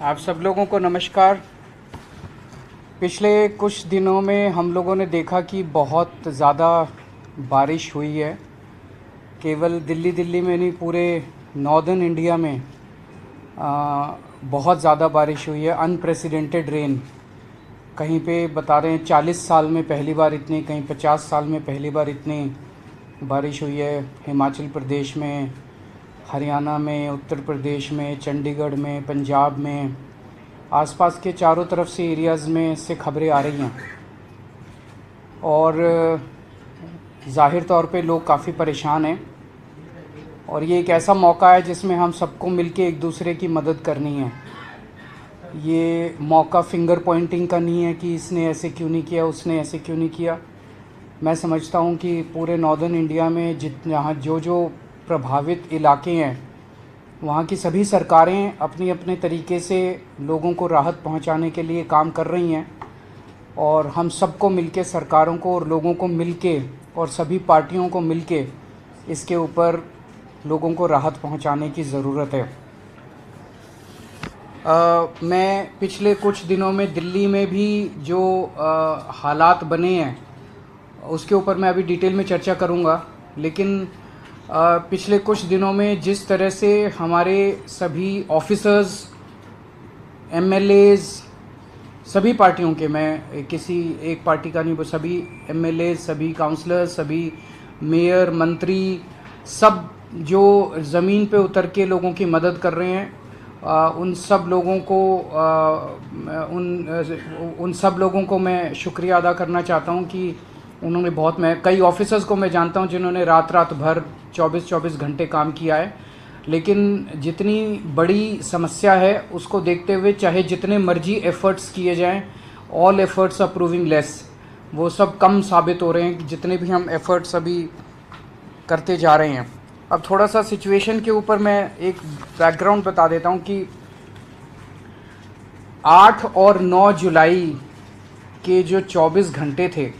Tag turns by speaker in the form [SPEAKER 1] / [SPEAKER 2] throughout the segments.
[SPEAKER 1] आप सब लोगों को नमस्कार। पिछले कुछ दिनों में हम लोगों ने देखा कि बहुत ज़्यादा बारिश हुई है। केवल दिल्ली में नहीं, पूरे नॉर्दर्न इंडिया में बहुत ज़्यादा बारिश हुई है। अनप्रेसिडेंटेड रेन, कहीं पे बता रहे हैं 40 साल में पहली बार इतनी, कहीं 50 साल में पहली बार इतनी बारिश हुई है। हिमाचल प्रदेश में, हरियाणा में, उत्तर प्रदेश में, चंडीगढ़ में, पंजाब में, आसपास के चारों तरफ से एरियाज़ में से खबरें आ रही हैं। और ज़ाहिर तौर पे लोग काफ़ी परेशान हैं और ये एक ऐसा मौका है जिसमें हम सबको मिलके एक दूसरे की मदद करनी है। ये मौका फिंगर पॉइंटिंग का नहीं है कि इसने ऐसे क्यों नहीं किया, उसने ऐसे क्यों नहीं किया। मैं समझता हूँ कि पूरे नॉर्दर्न इंडिया में जहाँ जो प्रभावित इलाके हैं, वहाँ की सभी सरकारें अपनी अपने तरीके से लोगों को राहत पहुँचाने के लिए काम कर रही हैं। और हम सबको मिलके, सरकारों को और लोगों को मिलके और सभी पार्टियों को मिलके इसके ऊपर लोगों को राहत पहुँचाने की ज़रूरत है। मैं पिछले कुछ दिनों में दिल्ली में भी जो हालात बने हैं उसके ऊपर मैं अभी डिटेल में चर्चा करूँगा, लेकिन पिछले कुछ दिनों में जिस तरह से हमारे सभी ऑफिसर्स, एमएलएज, सभी पार्टियों के, मैं किसी एक पार्टी का नहीं, सभी एमएलएज, सभी काउंसलर, सभी मेयर, मंत्री, सब जो ज़मीन पे उतर के लोगों की मदद कर रहे हैं, उन सब लोगों को मैं शुक्रिया अदा करना चाहता हूं कि उन्होंने मैं कई ऑफिसर्स को मैं जानता हूं जिन्होंने रात भर 24 घंटे काम किया है। लेकिन जितनी बड़ी समस्या है उसको देखते हुए चाहे जितने मर्जी एफ़र्ट्स किए जाएं, all efforts are proving less, वो सब कम साबित हो रहे हैं कि जितने भी हम एफ़र्ट्स अभी करते जा रहे हैं। अब थोड़ा सा सिचुएशन के ऊपर मैं एक बैकग्राउंड बता देता हूं कि 8 और 9 जुलाई के जो 24 घंटे थे,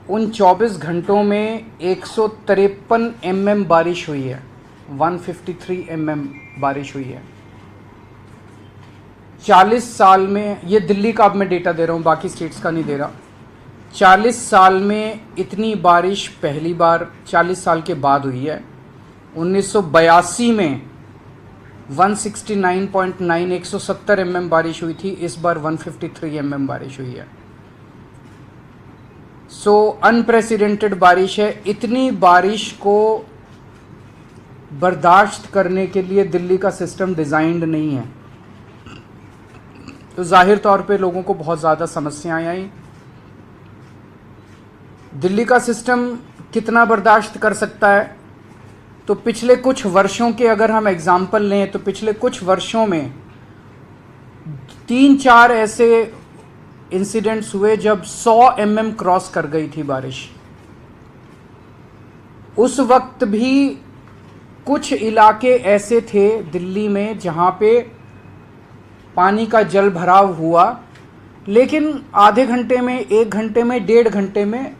[SPEAKER 1] उन 24 घंटों में 153 mm बारिश हुई है, 153 mm बारिश हुई है। 40 साल में, ये दिल्ली का अब मैं डेटा दे रहा हूँ, बाकी स्टेट्स का नहीं दे रहा। 40 साल में इतनी बारिश पहली बार 40 साल के बाद हुई है। 1982 में 169.9 170 mm बारिश हुई थी, इस बार 153 mm बारिश हुई है। सो अनप्रेसिडेंटेड बारिश है। इतनी बारिश को बर्दाश्त करने के लिए दिल्ली का सिस्टम डिज़ाइंड नहीं है, तो जाहिर तौर पे लोगों को बहुत ज़्यादा समस्याएं आई। दिल्ली का सिस्टम कितना बर्दाश्त कर सकता है? तो पिछले कुछ वर्षों के अगर हम एग्जाम्पल लें तो पिछले कुछ वर्षों में 3-4 ऐसे इंसिडेंट्स हुए जब 100 mm क्रॉस कर गई थी बारिश। उस वक्त भी कुछ इलाके ऐसे थे दिल्ली में जहां पे पानी का जल भराव हुआ, लेकिन आधे घंटे में, 1 घंटे में, 1.5 घंटे में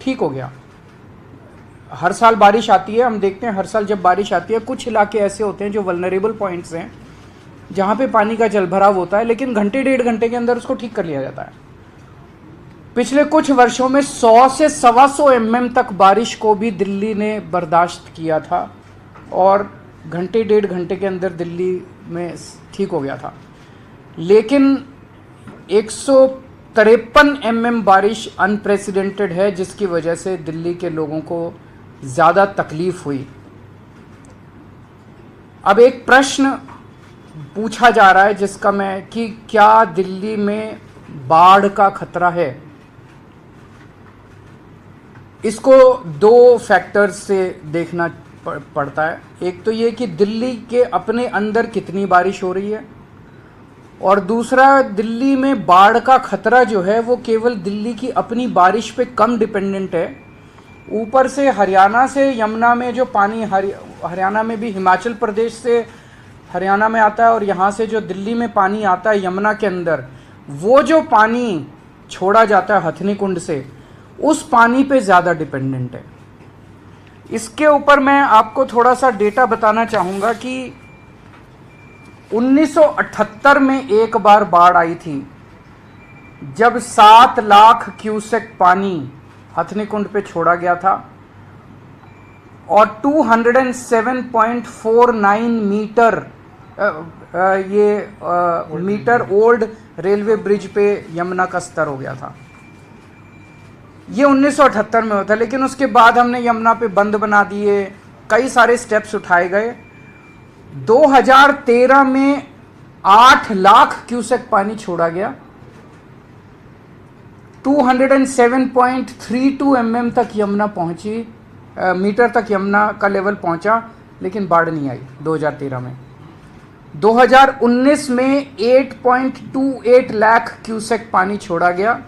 [SPEAKER 1] ठीक हो गया। हर साल बारिश आती है, हम देखते हैं हर साल जब बारिश आती है कुछ इलाके ऐसे होते हैं जो वल्नरेबल पॉइंट्स हैं जहाँ पे पानी का जलभराव होता है, लेकिन घंटे 1.5 घंटे के अंदर उसको ठीक कर लिया जाता है। पिछले कुछ वर्षों में 100 से 125 mm तक बारिश को भी दिल्ली ने बर्दाश्त किया था और घंटे 1.5 घंटे के अंदर दिल्ली में ठीक हो गया था। लेकिन 153 mm बारिश अनप्रेसिडेंटेड है, जिसकी वजह से दिल्ली के लोगों को ज़्यादा तकलीफ हुई। अब एक प्रश्न पूछा जा रहा है जिसका मैं, कि क्या दिल्ली में बाढ़ का खतरा है? इसको 2 फैक्टर्स से देखना पड़ता है। एक तो ये कि दिल्ली के अपने अंदर कितनी बारिश हो रही है, और दूसरा दिल्ली में बाढ़ का खतरा जो है वो केवल दिल्ली की अपनी बारिश पे कम डिपेंडेंट है। ऊपर से हरियाणा से यमुना में जो पानी, हरियाणा में भी हिमाचल प्रदेश से हरियाणा में आता है, और यहाँ से जो दिल्ली में पानी आता है यमुना के अंदर, वो जो पानी छोड़ा जाता है हथनी कुंड से, उस पानी पे ज़्यादा डिपेंडेंट है। इसके ऊपर मैं आपको थोड़ा सा डेटा बताना चाहूँगा कि 1978 में एक बार बाढ़ आई थी, जब 7 लाख क्यूसेक पानी हथनी कुंड पे छोड़ा गया था और 207.49 meter meter old railway bridge पे यमुना का स्तर हो गया था। ये 1978 में होता, लेकिन उसके बाद हमने यमुना पे बंद बना दिए, कई सारे स्टेप्स उठाए गए। 2013 में 8 लाख क्यूसेक पानी छोड़ा गया, 207.32 mm तक यमुना पहुंची, मीटर तक यमुना का लेवल पहुंचा, लेकिन बाढ़ नहीं आई 2013 में। 2019 में 8.28 लाख क्यूसेक पानी छोड़ा गया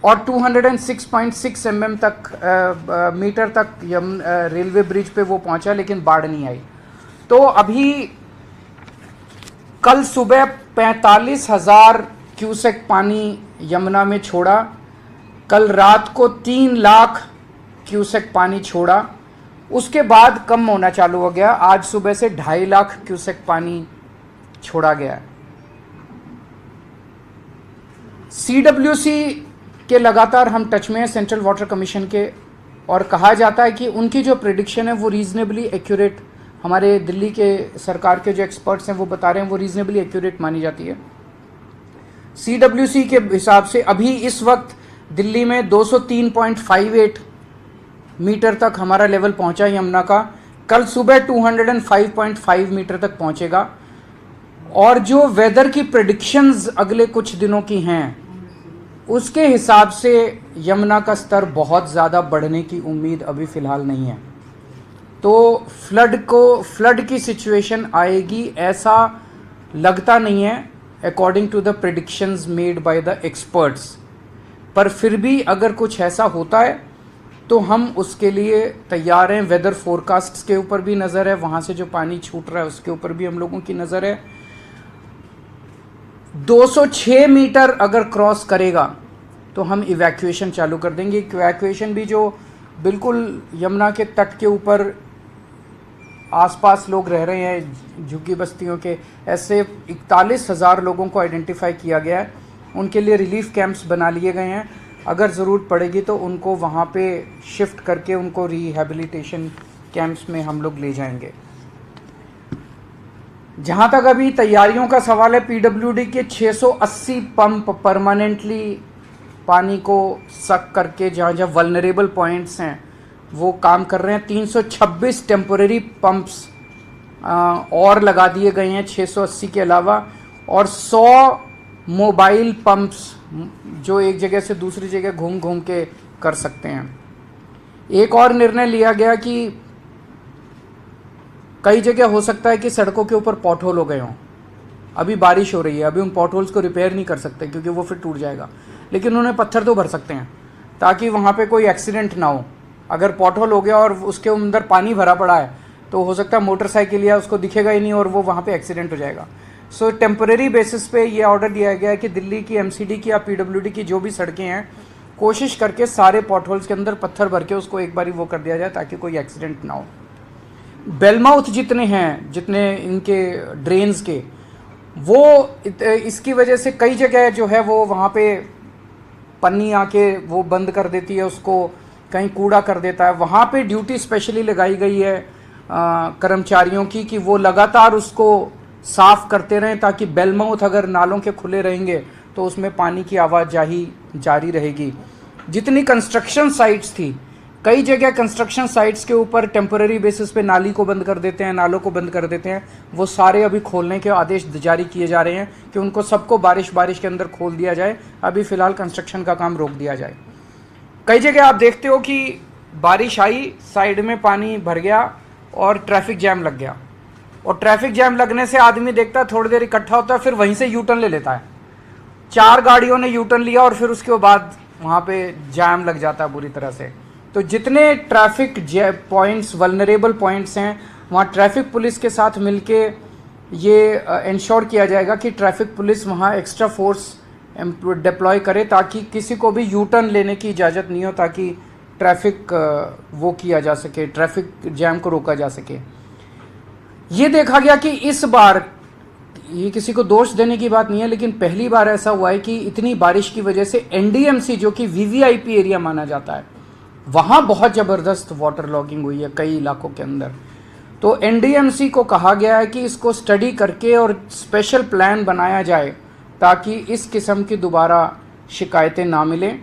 [SPEAKER 1] और 206.6 mm तक मीटर तक रेलवे ब्रिज पे वो पहुंचा, लेकिन बाढ़ नहीं आई। तो अभी कल सुबह 45,000 क्यूसेक पानी यमुना में छोड़ा, कल रात को 3 लाख क्यूसेक पानी छोड़ा, उसके बाद कम होना चालू हो गया। आज सुबह से 2.5 लाख क्यूसेक पानी छोड़ा गया है। CWC के लगातार हम टच में हैं, सेंट्रल वाटर कमीशन के, और कहा जाता है कि उनकी जो प्रेडिक्शन है वो रीजनेबली एक्यूरेट, हमारे दिल्ली के सरकार के जो एक्सपर्ट्स हैं वो बता रहे हैं वो रीजनेबली एक्यूरेट मानी जाती है। CWC के हिसाब से अभी इस वक्त दिल्ली में 203.58 मीटर तक हमारा लेवल पहुंचा यमुना का, कल सुबह 205.5 मीटर तक पहुंचेगा। और जो वेदर की प्रेडिक्शंस अगले कुछ दिनों की हैं उसके हिसाब से यमुना का स्तर बहुत ज़्यादा बढ़ने की उम्मीद अभी फ़िलहाल नहीं है। तो फ्लड की सिचुएशन आएगी ऐसा लगता नहीं है according to the predictions made by the experts. पर फिर भी अगर कुछ ऐसा होता है तो हम उसके लिए तैयार हैं। वेदर फोरकास्ट्स के ऊपर भी नज़र है, वहाँ से जो पानी छूट रहा है उसके ऊपर भी हम लोगों की नज़र है। 206 मीटर अगर क्रॉस करेगा तो हम इवैक्यूएशन चालू कर देंगे। इवैक्यूएशन भी जो बिल्कुल यमुना के तट के ऊपर आसपास लोग रह रहे हैं झुग्गी बस्तियों के, ऐसे 41,000 लोगों को आइडेंटिफाई किया गया है। उनके लिए रिलीफ कैंप्स बना लिए गए हैं, अगर ज़रूरत पड़ेगी तो उनको वहाँ पे शिफ्ट करके उनको रिहैबिलिटेशन कैंप्स में हम लोग ले जाएंगे। जहाँ तक अभी तैयारियों का सवाल है, PWD के 680 पंप परमानेंटली पानी को सक करके जहाँ जहाँ वल्नरेबल पॉइंट्स हैं वो काम कर रहे हैं। 326 टेम्पोरेरी पंप्स और लगा दिए गए हैं 680 के अलावा, और 100 मोबाइल पंप्स जो एक जगह से दूसरी जगह घूम घूम के कर सकते हैं। एक और निर्णय लिया गया कि कई जगह हो सकता है कि सड़कों के ऊपर पॉट होल हो गए हों, अभी बारिश हो रही है, अभी उन पॉट होल्स को रिपेयर नहीं कर सकते क्योंकि वो फिर टूट जाएगा, लेकिन उन्हें पत्थर तो भर सकते हैं ताकि वहाँ पे कोई एक्सीडेंट ना हो। अगर पॉट होल हो गया और उसके अंदर पानी भरा पड़ा है तो हो सकता है मोटरसाइकिल या उसको दिखेगा ही नहीं और वो वहाँ पे एक्सीडेंट हो जाएगा। सो टेम्परेरी बेसिस पे ये ऑर्डर दिया गया है कि दिल्ली की MCD की या PWD की जो भी सड़कें हैं कोशिश करके सारे पॉट होल्स के अंदर पत्थर भर के उसको एक बारी वो कर दिया जाए ताकि कोई एक्सीडेंट ना हो। बेलमाउथ जितने हैं, जितने इनके ड्रेन्स के, वो इसकी वजह से कई जगह जो है वो वहाँ पे पन्नी आके वो बंद कर देती है, उसको कहीं कूड़ा कर देता है। वहाँ पे ड्यूटी स्पेशली लगाई गई है कर्मचारियों की कि वो लगातार उसको साफ़ करते रहें ताकि बेलमाउथ अगर नालों के खुले रहेंगे तो उसमें पानी की आवाजाही जारी रहेगी। जितनी कंस्ट्रक्शन साइट्स थी, कई जगह कंस्ट्रक्शन साइट्स के ऊपर टेम्पररी बेसिस पे नाली को बंद कर देते हैं, नालों को बंद कर देते हैं, वो सारे अभी खोलने के आदेश जारी किए जा रहे हैं कि उनको सबको बारिश के अंदर खोल दिया जाए। अभी फ़िलहाल कंस्ट्रक्शन का काम रोक दिया जाए। कई जगह आप देखते हो कि बारिश आई, साइड में पानी भर गया और ट्रैफिक जैम लग गया, और ट्रैफिक जैम लगने से आदमी देखता है थोड़ी देर इकट्ठा होता है, फिर वहीं से यू टर्न ले लेता है। 4 गाड़ियों ने यू टर्न लिया और फिर उसके बाद वहाँ पे जैम लग जाता है बुरी तरह से। तो जितने ट्रैफिक पॉइंट्स, वल्नरेबल पॉइंट्स हैं, वहाँ ट्रैफिक पुलिस के साथ मिलके ये इंश्योर किया जाएगा कि ट्रैफिक पुलिस वहाँ एक्स्ट्रा फोर्स डिप्लॉय करे ताकि किसी को भी यू टर्न लेने की इजाज़त नहीं हो, ताकि ट्रैफिक वो किया जा सके, ट्रैफिक जैम को रोका जा सके। ये देखा गया कि इस बार, ये किसी को दोष देने की बात नहीं है, लेकिन पहली बार ऐसा हुआ है कि इतनी बारिश की वजह से एनडीएमसी जो कि वीवीआईपी एरिया माना जाता है, वहाँ बहुत ज़बरदस्त वाटर लॉगिंग हुई है कई इलाकों के अंदर। तो एनडीएमसी को कहा गया है कि इसको स्टडी करके और स्पेशल प्लान बनाया जाए ताकि इस किस्म की दोबारा शिकायतें ना मिलें।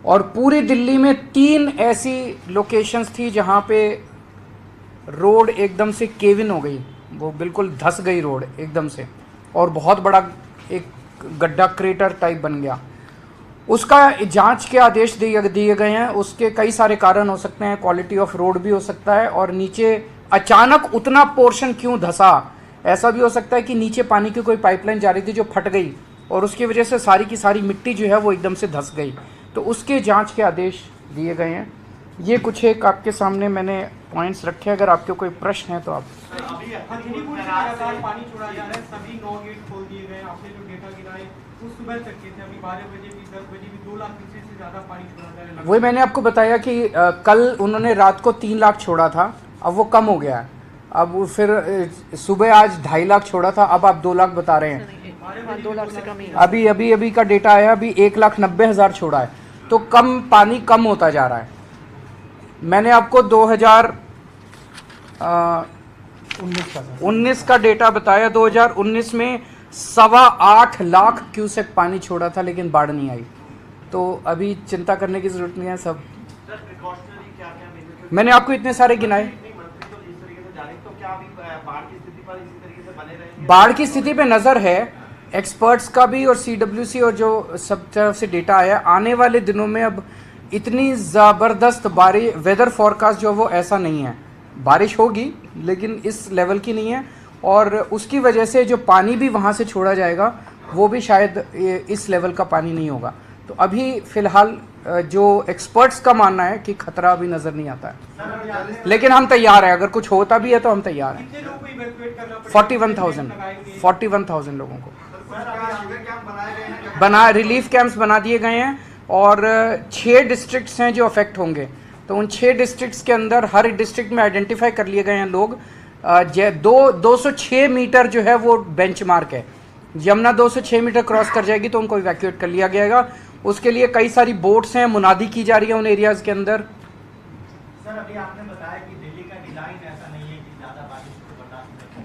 [SPEAKER 1] और पूरी दिल्ली में 3 ऐसी लोकेशंस थी जहाँ पे रोड एकदम से केव इन हो गई, वो बिल्कुल धंस गई रोड एकदम से, और बहुत बड़ा एक गड्ढा क्रेटर टाइप बन गया। उसका जांच के आदेश दिए गए हैं। उसके कई सारे कारण हो सकते हैं, क्वालिटी ऑफ रोड भी हो सकता है, और नीचे अचानक उतना पोर्शन क्यों धंसा, ऐसा भी हो सकता है कि नीचे पानी की कोई पाइपलाइन जा रही थी जो फट गई और उसकी वजह से सारी की सारी मिट्टी जो है वो एकदम से धंस गई। तो उसके जांच के आदेश दिए गए हैं। ये कुछ एक आपके सामने मैंने पॉइंट्स रखे, अगर आपके कोई प्रश्न है तो आप।
[SPEAKER 2] अभी लगातार पानी छोड़ा जा रहा है, सभी 9 गेट खोल दिए गए। आपने जो डेटा गिराए वो सुबह तक के थे, अभी 12 बजे भी 10 बजे भी 2 लाख क्यूसेक से ज्यादा पानी छोड़ा जा रहा है।
[SPEAKER 1] वही मैंने आपको बताया कि कल उन्होंने रात को 3 लाख छोड़ा था, अब वो कम हो गया है। अब फिर सुबह आज 2.5 लाख छोड़ा था, अब आप 2 लाख बता रहे हैं।
[SPEAKER 3] 2 लाख से कम ही
[SPEAKER 1] अभी का डेटा आया, अभी 1,90,000 छोड़ा है, तो कम पानी कम होता जा रहा है। मैंने आपको 2019 का डेटा बताया। 2019 में 8.25 लाख क्यूसेक पानी छोड़ा था, लेकिन बाढ़ नहीं आई। तो अभी चिंता करने की जरूरत नहीं है। सब मैंने आपको इतने सारे गिनाए। बाढ़ की स्थिति पे नजर है एक्सपर्ट्स का भी और सीडब्ल्यूसी और जो सब तरफ से डेटा आया। आने वाले दिनों में अब इतनी ज़बरदस्त बारिश, वेदर फोरकास्ट जो वो ऐसा नहीं है, बारिश होगी लेकिन इस लेवल की नहीं है, और उसकी वजह से जो पानी भी वहाँ से छोड़ा जाएगा वो भी शायद इस लेवल का पानी नहीं होगा। तो अभी फ़िलहाल जो एक्सपर्ट्स का मानना है कि खतरा अभी नज़र नहीं आता है, लेकिन हम तैयार हैं। अगर कुछ होता भी है तो हम तैयार हैं। 41,000 लोगों को रिलीफ कैंप्स बना दिए गए हैं, और 6 डिस्ट्रिक्ट्स हैं जो अफेक्ट होंगे। तो उन 6 डिस्ट्रिक्ट्स के अंदर हर डिस्ट्रिक्ट में आइडेंटिफाई कर लिए गए हैं लोग। 206 मीटर जो है वो बेंचमार्क है। यमुना 206 मीटर क्रॉस कर जाएगी तो उनको इवैक्यूएट कर लिया जाएगा। उसके लिए कई सारी बोट्स हैं, मुनादी की जा रही है उन एरियाज के अंदर।
[SPEAKER 2] सर, अभी आपने बताया कि दिल्ली का डिजाइन ऐसा नहीं है कि ज्यादा बारिश को बर्दाश्त कर सके।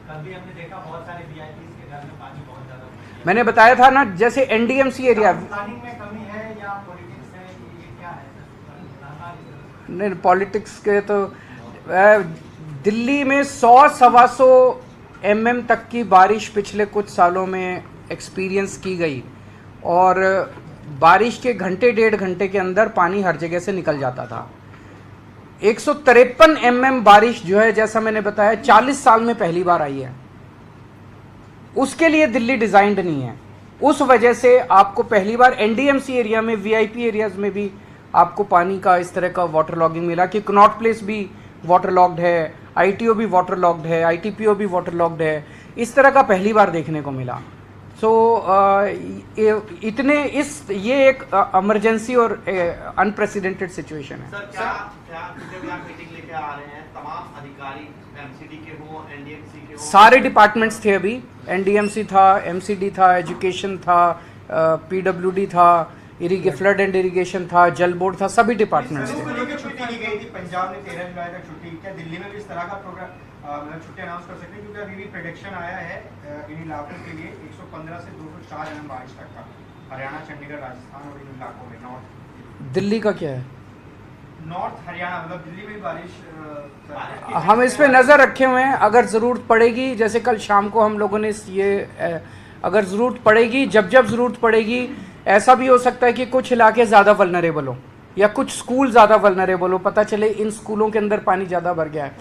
[SPEAKER 2] कल भी हमने देखा बहुत सारे वीआईपीज़ के घर में पानी बहुत ज्यादा।
[SPEAKER 1] मैंने बताया था ना, जैसे एनडीएमसी एरिया,
[SPEAKER 2] प्लानिंग में कमी है या पॉलिटिक्स है, ये क्या है?
[SPEAKER 1] नहीं, पॉलिटिक्स के तो दिल्ली में 100-125 mm तक की बारिश पिछले कुछ सालों में एक्सपीरियंस की गई, और बारिश के घंटे 1.5 घंटे के अंदर पानी हर जगह से निकल जाता था। 153 mm बारिश जो है, जैसा मैंने बताया, 40 साल में पहली बार आई है। उसके लिए दिल्ली डिजाइंड नहीं है। उस वजह से आपको पहली बार एनडीएमसी एरिया में, वीआईपी एरियाज में भी आपको पानी का इस तरह का वाटर लॉगिंग मिला कि कनॉट प्लेस भी वाटर लॉग्ड है, आईटीओ भी वाटर लॉग्ड है, आईटीपीओ भी वाटर लॉग्ड है। इस तरह का पहली बार देखने को मिला। सो ये एक इमरजेंसी और अनप्रेसिडेंटेड सिचुएशन है।
[SPEAKER 4] सर, क्या मीटिंग लेके आ रहे हैं तमाम अधिकारी, एमसीडी के हो, एनडीएमसी के हो?
[SPEAKER 1] सारे डिपार्टमेंट्स थे अभी। एनडीएमसी था, एमसीडी था, एजुकेशन था, पीडब्ल्यूडी था, फ्लड एंड इरिगेशन था, जल बोर्ड था, सभी डिपार्टमेंट्स थे।
[SPEAKER 2] छुट्टी दी गई थी पंजाब में 13 जुलाई तक छुट्टी। क्या दिल्ली में भी इस तरह का प्रोग्राम छुट्टी अनाउंस कर सकते हैं? क्योंकि अभी भी प्रेडिक्शन आया है इन इलाकों के लिए 115 से 204 mm बारिश तक का, हरियाणा, चंडीगढ़, राजस्थान और इन इलाकों में। नॉर्थ
[SPEAKER 1] दिल्ली का क्या है?
[SPEAKER 2] नॉर्थ हरियाणा, मतलब दिल्ली में भी बारिश।
[SPEAKER 1] हम इस पे नज़र रखे हुए हैं। अगर ज़रूरत पड़ेगी, जैसे कल शाम को हम लोगों ने अगर ज़रूरत पड़ेगी, जब ज़रूरत पड़ेगी, ऐसा भी हो सकता है कि कुछ इलाके ज़्यादा वल्नरेबल हो या कुछ स्कूल ज़्यादा वल्नरेबल हो, पता चले इन स्कूलों के अंदर पानी ज़्यादा भर गया है।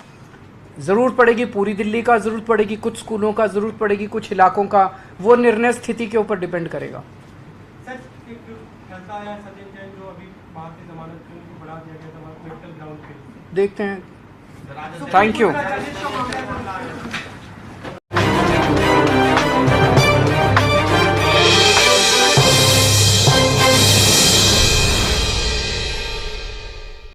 [SPEAKER 1] ज़रूरत पड़ेगी पूरी दिल्ली का, ज़रूरत पड़ेगी कुछ स्कूलों का, ज़रूरत पड़ेगी कुछ इलाकों का। वो निर्णय स्थिति के ऊपर डिपेंड करेगा।
[SPEAKER 2] सर, एक फैसला आया सचिन जैन जो अभी बाहर की जमानत पे उनको बढ़ा दिया गया था मेडिकल ग्राउंड पे,
[SPEAKER 1] देखते हैं। Thank you.